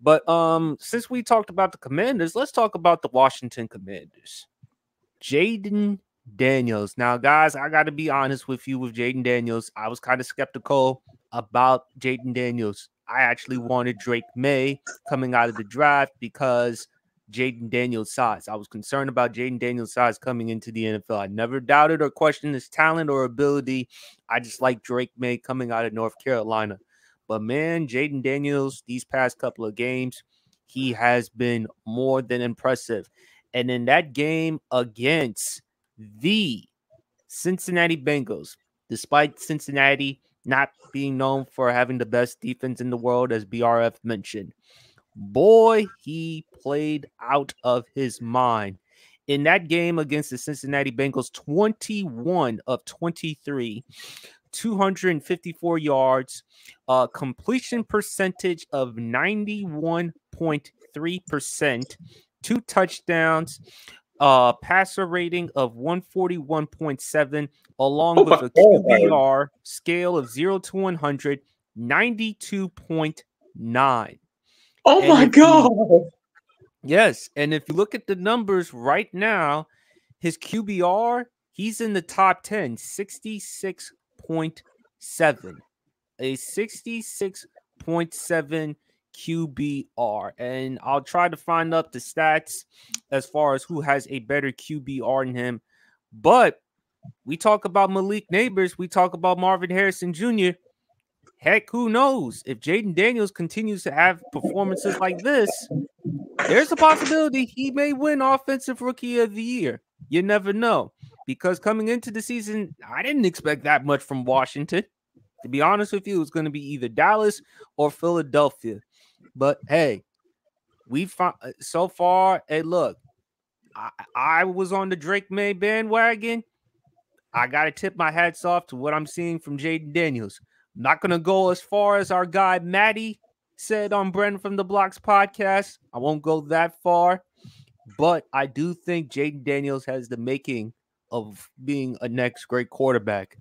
But since we talked about the Commanders, let's talk about the Washington Commanders. Jayden Daniels. Now, guys, I got to be honest with you with Jayden Daniels. I was kind of skeptical about Jayden Daniels. I actually wanted Drake May coming out of the draft because Jayden Daniels' size. I was concerned about Jayden Daniels' size coming into the NFL. I never doubted or questioned his talent or ability. I just like Drake May coming out of North Carolina. But man, Jayden Daniels, these past couple of games, he has been more than impressive. And in that game against the Cincinnati Bengals, despite Cincinnati not being known for having the best defense in the world, as BRF mentioned, boy, he played out of his mind. In that game against the Cincinnati Bengals, 21 of 23, 254 yards, completion percentage of 91.3%, 2 touchdowns, passer rating of 141.7, along with a QBR scale of 0 to 100, 92.9. Oh my God. Yes, and if you look at the numbers right now, his QBR, he's in the top 10, 66.7. A 66.7 QBR. And I'll try to find up the stats as far as who has a better QBR than him. But we talk about Malik Neighbors, we talk about Marvin Harrison Jr. Heck, who knows? If Jayden Daniels continues to have performances like this, there's a possibility he may win Offensive Rookie of the Year. You never know. Because coming into the season, I didn't expect that much from Washington. To be honest with you, it was going to be either Dallas or Philadelphia. But hey, we found so far. Hey, look, I was on the Drake May bandwagon. I got to tip my hats off to what I'm seeing from Jayden Daniels. I'm not going to go as far as our guy Matty said on Brendan from the Blocks podcast. I won't go that far, but I do think Jayden Daniels has the making of being a next great quarterback.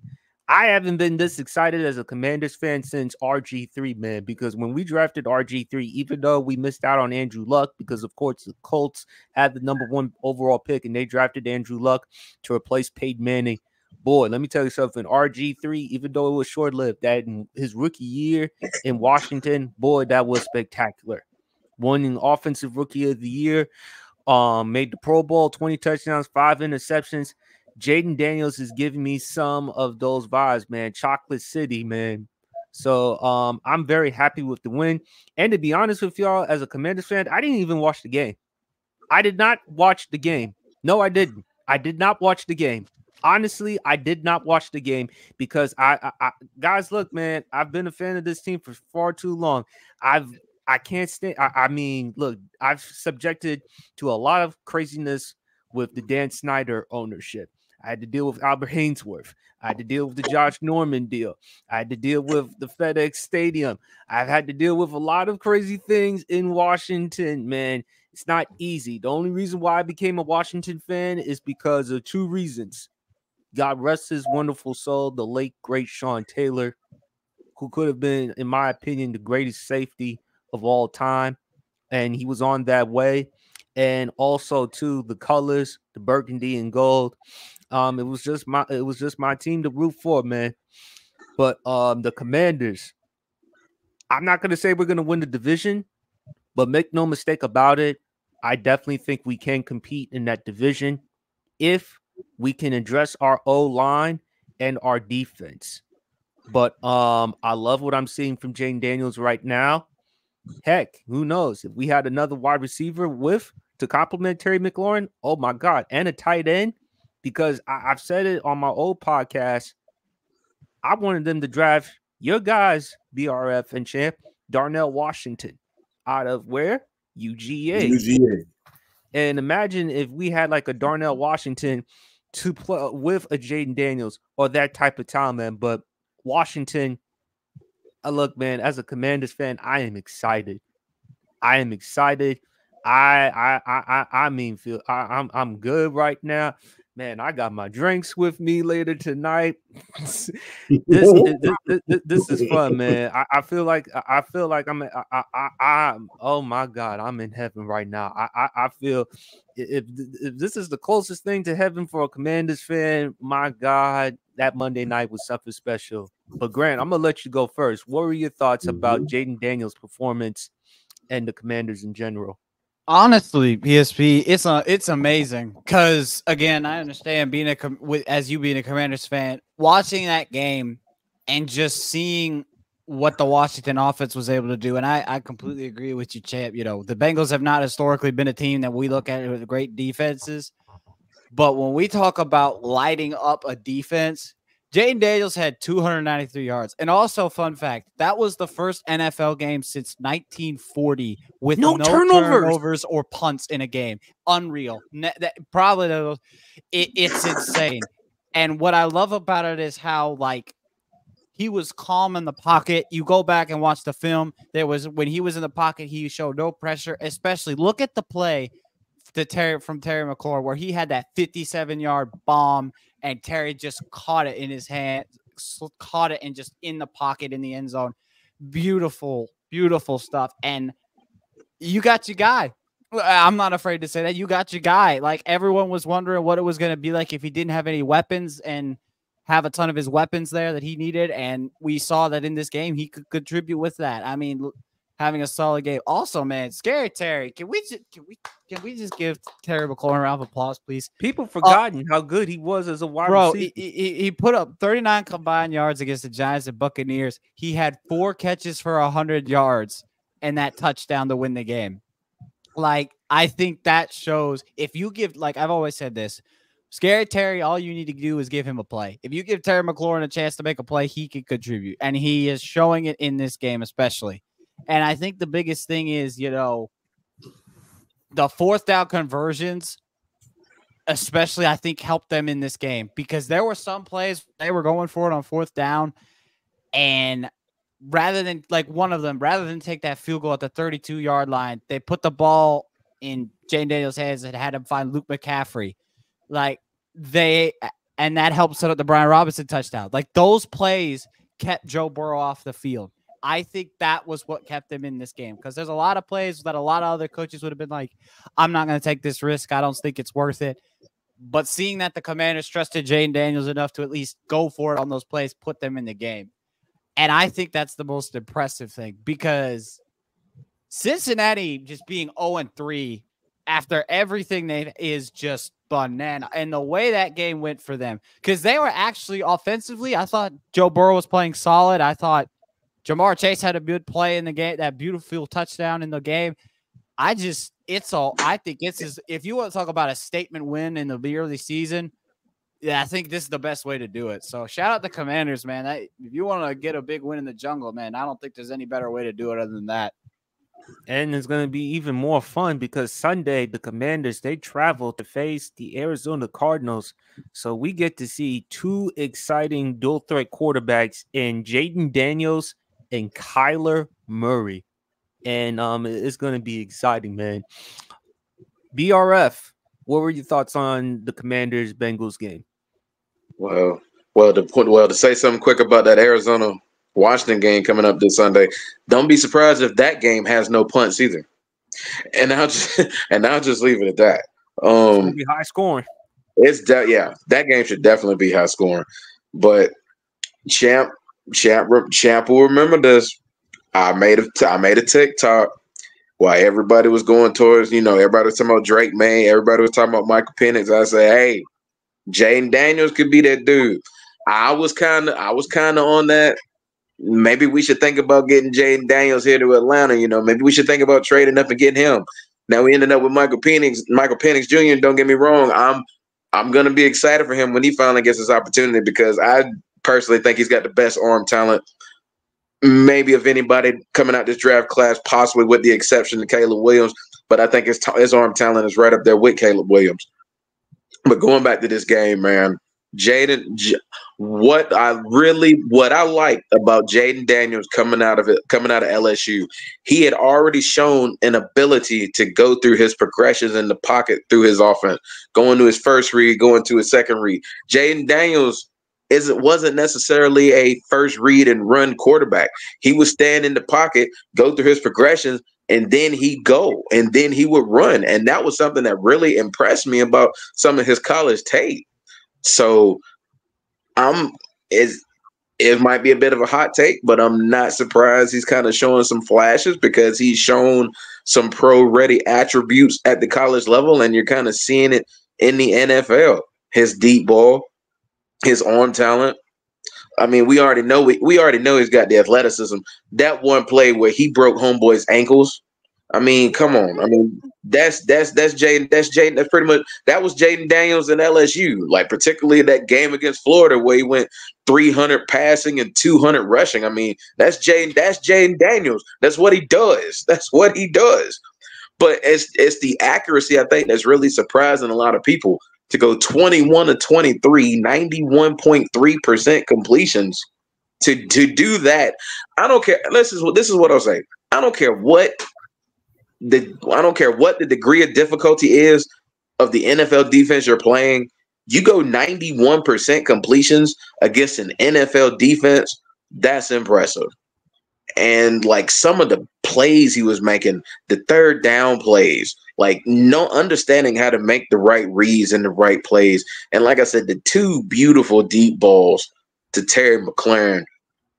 I haven't been this excited as a Commanders fan since RG3, man, because when we drafted RG3, even though we missed out on Andrew Luck, because of course the Colts had the #1 overall pick and they drafted Andrew Luck to replace Peyton Manning. Boy, let me tell you something. RG3, even though it was short-lived, that in his rookie year in Washington, boy, that was spectacular. Winning Offensive Rookie of the Year, made the Pro Bowl, 20 touchdowns, 5 interceptions. Jayden Daniels is giving me some of those vibes, man. Chocolate City, man. So I'm very happy with the win. And to be honest with y'all, as a Commanders fan, I didn't even watch the game. I did not watch the game. No, I didn't. I did not watch the game. Honestly, I did not watch the game because I guys, look, man, I've been a fan of this team for far too long. I can't stand. I mean, look, I've subjected to a lot of craziness with the Dan Snyder ownership. I had to deal with Albert Hainsworth. I had to deal with the Josh Norman deal. I had to deal with the FedEx Stadium. I've had to deal with a lot of crazy things in Washington, man. It's not easy. The only reason why I became a Washington fan is because of 2 reasons. God rest his wonderful soul, the late, great Sean Taylor, who could have been, in my opinion, the greatest safety of all time. And he was on that way. And also, too, the colors, the burgundy and gold. It was just my team to root for, man. But the Commanders, I'm not going to say we're going to win the division, but make no mistake about it, I definitely think we can compete in that division if we can address our O-line and our defense. But I love what I'm seeing from Jayden Daniels right now. Heck, who knows? If we had another wide receiver to complement Terry McLaurin, oh my God, and a tight end, because I've said it on my old podcast, I wanted them to draft your guys, BRF and Champ, Darnell Washington, out of where? UGA. UGA. And imagine if we had like a Darnell Washington to play with a Jayden Daniels or that type of talent, man. But Washington, look, man, as a Commanders fan, I am excited. I mean, I'm good right now, man, I got my drinks with me later tonight. This is fun, man. I feel like I'm oh my god, I'm in heaven right now. I feel if this is the closest thing to heaven for a Commanders fan, my god, that Monday night was something special. But Grant, I'm gonna let you go first. What were your thoughts about Jayden Daniels' performance and the Commanders in general? Honestly, PSP, it's amazing because again, I understand being as you being a Commanders fan, watching that game and just seeing what the Washington offense was able to do, and I completely agree with you, Champ. You know, the Bengals have not historically been a team that we look at with great defenses, but when we talk about lighting up a defense, Jayden Daniels had 293 yards. And also, fun fact, that was the first NFL game since 1940 with no turnovers or punts in a game. Unreal. It's insane. And what I love about it is how, like, he was calm in the pocket. You go back and watch the film. When he was in the pocket, he showed no pressure, especially look at the play from Terry McLaurin where he had that 57-yard bomb and Terry just caught it in his hand, caught it and just in the pocket in the end zone. Beautiful, beautiful stuff. And you got your guy. I'm not afraid to say that. You got your guy. Like, everyone was wondering what it was going to be like if he didn't have any weapons and have a ton of his weapons there that he needed. And we saw that in this game, he could contribute with that. I mean, having a solid game. Also, man, Scary Terry. Can we just give Terry McLaurin a round of applause, please? People forgotten how good he was as a wide receiver. He put up 39 combined yards against the Giants and Buccaneers. He had 4 catches for 100 yards and that touchdown to win the game. Like, I think that shows if you give, like I've always said this, Scary Terry, all you need to do is give him a play. If you give Terry McLaurin a chance to make a play, he can contribute. And he is showing it in this game, especially. And I think the biggest thing is, you know, the 4th down conversions, especially, I think helped them in this game because there were some plays they were going for it on 4th down. And rather than take that field goal at the 32-yard line, they put the ball in Jayden Daniels' hands and had him find Luke McCaffrey. And that helped set up the Brian Robinson touchdown. Like, those plays kept Joe Burrow off the field. I think that was what kept him in this game because there's a lot of plays that a lot of other coaches would have been like, I'm not going to take this risk. I don't think it's worth it. But seeing that the Commanders trusted Jayden Daniels enough to at least go for it on those plays, put them in the game. And I think that's the most impressive thing because Cincinnati just being 0-3 after everything is just banana. And the way that game went for them, because they were actually offensively, I thought Joe Burrow was playing solid. I thought Jamar Chase had a good play in the game, that beautiful touchdown in the game. I think if you want to talk about a statement win in the early season, yeah, I think this is the best way to do it. So shout out the Commanders, man. If you want to get a big win in the jungle, man, I don't think there's any better way to do it other than that. And it's going to be even more fun because Sunday, the Commanders, they travel to face the Arizona Cardinals. So we get to see 2 exciting dual threat quarterbacks in Jayden Daniels and Kyler Murray. And it's going to be exciting, man. BRF, what were your thoughts on the Commanders-Bengals game? Well, to say something quick about that Arizona-Washington game coming up this Sunday, don't be surprised if that game has no punts either. And I'll just leave it at that. It's going to be high scoring. That game should definitely be high scoring. But Champ will remember this. I made a TikTok while everybody was going towards, everybody was talking about Drake May, everybody was talking about Michael Penix. I said, hey, Jayden Daniels could be that dude. I was kind of on that. Maybe we should think about getting Jayden Daniels here to Atlanta. Maybe we should think about trading up and getting him. Now we ended up with Michael Penix Jr. Don't get me wrong. I'm gonna be excited for him when he finally gets his opportunity because I personally think he's got the best arm talent, maybe of anybody coming out this draft class, possibly with the exception of Caleb Williams. But I think his arm talent is right up there with Caleb Williams. But going back to this game, man, What I liked about Jayden Daniels coming out of LSU, he had already shown an ability to go through his progressions in the pocket through his offense, going to his first read, going to his second read. Jayden Daniels wasn't necessarily a first read and run quarterback. He would stand in the pocket, go through his progressions, and then he would run. And that was something that really impressed me about some of his college tape. So I'm is it might be a bit of a hot take, but I'm not surprised he's kind of showing some flashes because he's shown some pro ready attributes at the college level, and you're kind of seeing it in the NFL. His deep ball, his arm talent. I mean, we already know he's got the athleticism. That one play where he broke homeboy's ankles. I mean, come on. I mean, that's Jayden. That's pretty much that was Jayden Daniels in LSU. Like particularly that game against Florida where he went 300 passing and 200 rushing. I mean, that's Jayden Daniels. That's what he does. That's what he does. But it's the accuracy I think that's really surprising a lot of people to go 21 to 23, 91.3% completions to do that. I don't care. This is what I'll say. I don't care what the degree of difficulty is of the NFL defense you're playing. You go 91% completions against an NFL defense. That's impressive. And like some of the plays he was making, the third down plays, like no understanding how to make the right reads and the right plays. And like I said, the two beautiful deep balls to Terry McLaurin,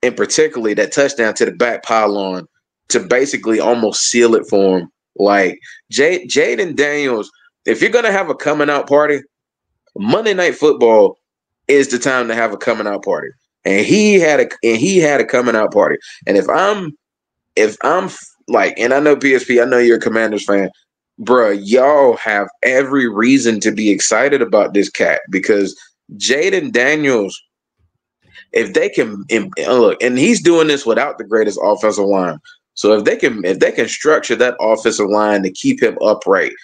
and particularly that touchdown to the back pylon to basically almost seal it for him. Like Jayden Daniels, if you're gonna have a coming out party, Monday Night Football is the time to have a coming out party. And he had a coming out party. And if I'm like, and I know PSP, I know you're a Commanders fan, bruh, y'all have every reason to be excited about this cat because Jayden Daniels, if they can look, and he's doing this without the greatest offensive line. So if they can structure that offensive line to keep him upright,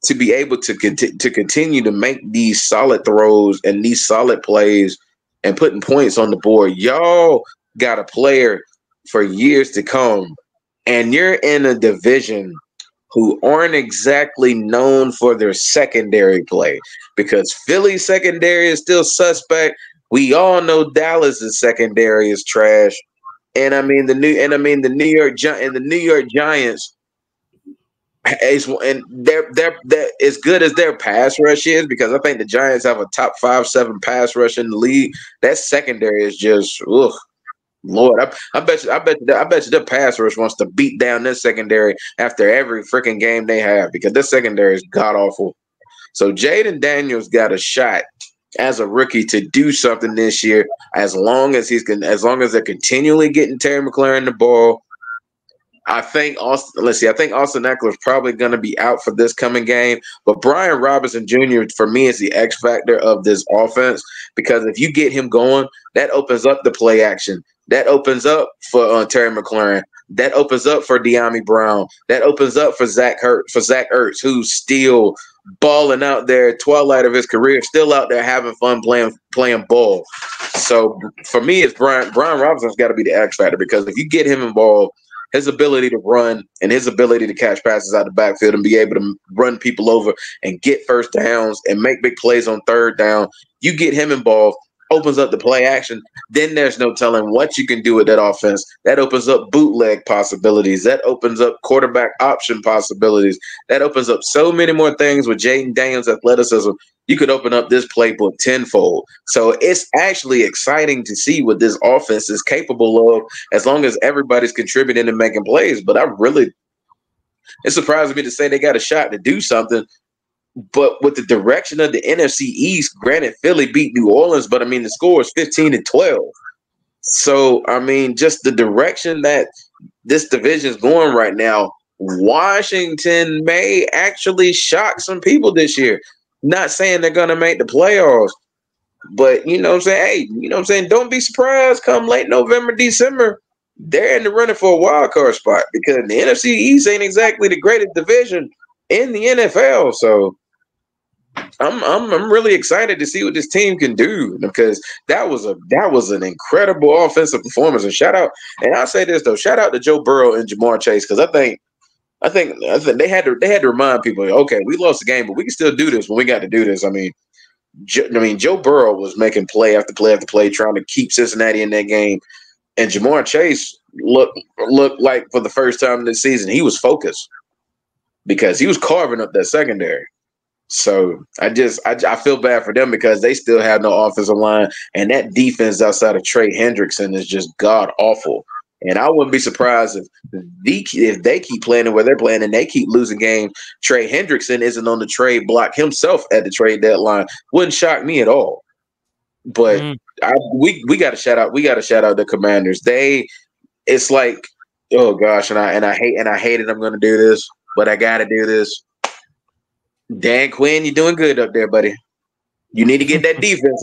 to be able to continue to make these solid throws and these solid plays and putting points on the board, y'all got a player for years to come. And you're in a division who aren't exactly known for their secondary play because Philly's secondary is still suspect. We all know Dallas's secondary is trash. And I mean the New York Giants and they're as good as their pass rush is because I think the Giants have a top 5-7 pass rush in the league. That secondary is just Lord. I bet you the pass rush wants to beat down this secondary after every freaking game they have because this secondary is god awful. So Jayden Daniels got a shot as a rookie to do something this year, as long as they're continually getting Terry McLaurin the ball. I think Austin Eckler is probably going to be out for this coming game, but Brian Robinson Jr. for me is the X factor of this offense because if you get him going, that opens up the play action. That opens up for Terry McLaurin. That opens up for De'Ami Brown. That opens up for Zach Ertz, who's still balling out there, twilight of his career, still out there having fun playing ball. So for me, it's Brian Robinson's got to be the X factor because if you get him involved, his ability to run and his ability to catch passes out the backfield and be able to run people over and get first downs and make big plays on third down, you get him involved, opens up the play action, then there's no telling what you can do with that offense. That opens up bootleg possibilities. That opens up quarterback option possibilities. That opens up so many more things with Jayden Daniels' athleticism. You could open up this playbook tenfold. So it's actually exciting to see what this offense is capable of as long as everybody's contributing and making plays. But it surprises me to say they got a shot to do something. But with the direction of the NFC East, granted, Philly beat New Orleans, but I mean, the score is 15-12. So, I mean, just the direction that this division is going right now, Washington may actually shock some people this year. Not saying they're going to make the playoffs, but you know what I'm saying? Hey, you know what I'm saying? Don't be surprised come late November, December. They're in the running for a wild card spot because the NFC East ain't exactly the greatest division in the NFL. So, I'm really excited to see what this team can do because that was an incredible offensive performance. And shout out, and I'll say this though, shout out to Joe Burrow and Jamar Chase because I think they had to remind people, okay, we lost the game, but we can still do this when we got to do this. I mean, Joe Burrow was making play after play after play, trying to keep Cincinnati in that game, and Jamar Chase looked like for the first time this season he was focused because he was carving up that secondary. So I feel bad for them because they still have no offensive line, and that defense outside of Trey Hendrickson is just god awful. And I wouldn't be surprised if they keep playing the way they're playing and they keep losing games. Trey Hendrickson isn't on the trade block himself at the trade deadline. Wouldn't shock me at all. But we got to shout out. We got to shout out the Commanders. It's like, oh gosh, and I hate it. I'm going to do this, but I got to do this. Dan Quinn, you're doing good up there, buddy. You need to get that defense.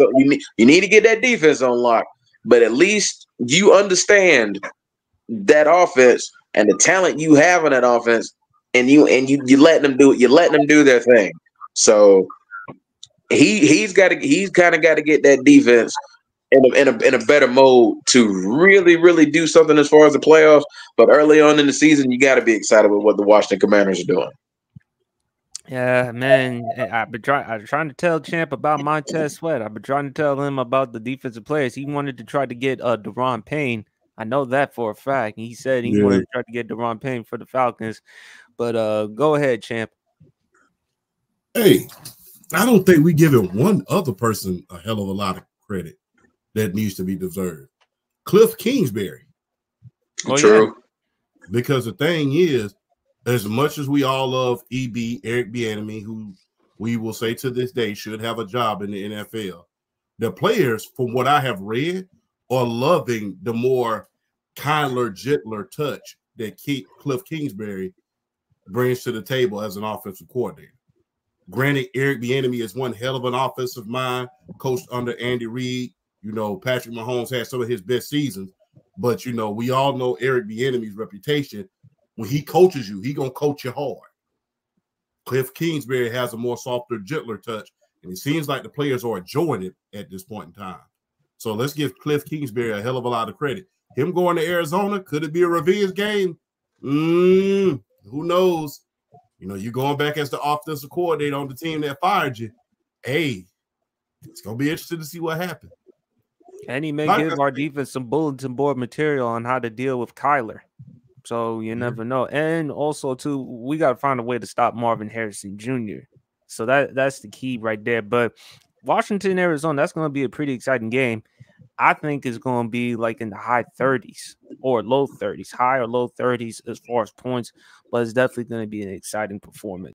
You need to get that defense on lock. But at least you understand that offense and the talent you have in that offense, and you letting them do it. You're letting them do their thing. So he's kind of got to get that defense in a better mode to really do something as far as the playoffs. But early on in the season, you got to be excited with what the Washington Commanders are doing. Yeah, man. I've been trying to tell Champ about Montez Sweat. I've been trying to tell him about the defensive players. He wanted to try to get Deron Payne. I know that for a fact. He said he wanted to try to get Deron Payne for the Falcons. But go ahead, Champ. Hey, I don't think we giving one other person a hell of a lot of credit that needs to be deserved. Cliff Kingsbury. Oh, true. Yeah. Because the thing is, as much as we all love Eric Bieniemy, who we will say to this day should have a job in the NFL, the players, from what I have read, are loving the more kinder, gentler touch that Cliff Kingsbury brings to the table as an offensive coordinator. Granted, Eric Bieniemy is one hell of an offensive mind, coached under Andy Reid. You know, Patrick Mahomes had some of his best seasons, but, you know, we all know Eric Bieniemy's reputation. When he coaches you, he going to coach you hard. Cliff Kingsbury has a more softer, gentler touch, and it seems like the players are enjoying it at this point in time. So let's give Cliff Kingsbury a hell of a lot of credit. Him going to Arizona, could it be a revenge game? Who knows? You know, you going back as the offensive coordinator on the team that fired you. Hey, it's going to be interesting to see what happens. And he may give our defense some bulletin board material on how to deal with Kyler. So you never know. And also, too, we got to find a way to stop Marvin Harrison Jr. So that's the key right there. But Washington, Arizona, that's going to be a pretty exciting game. I think it's going to be like in the high 30s or low 30s, high or low 30s as far as points. But it's definitely going to be an exciting performance.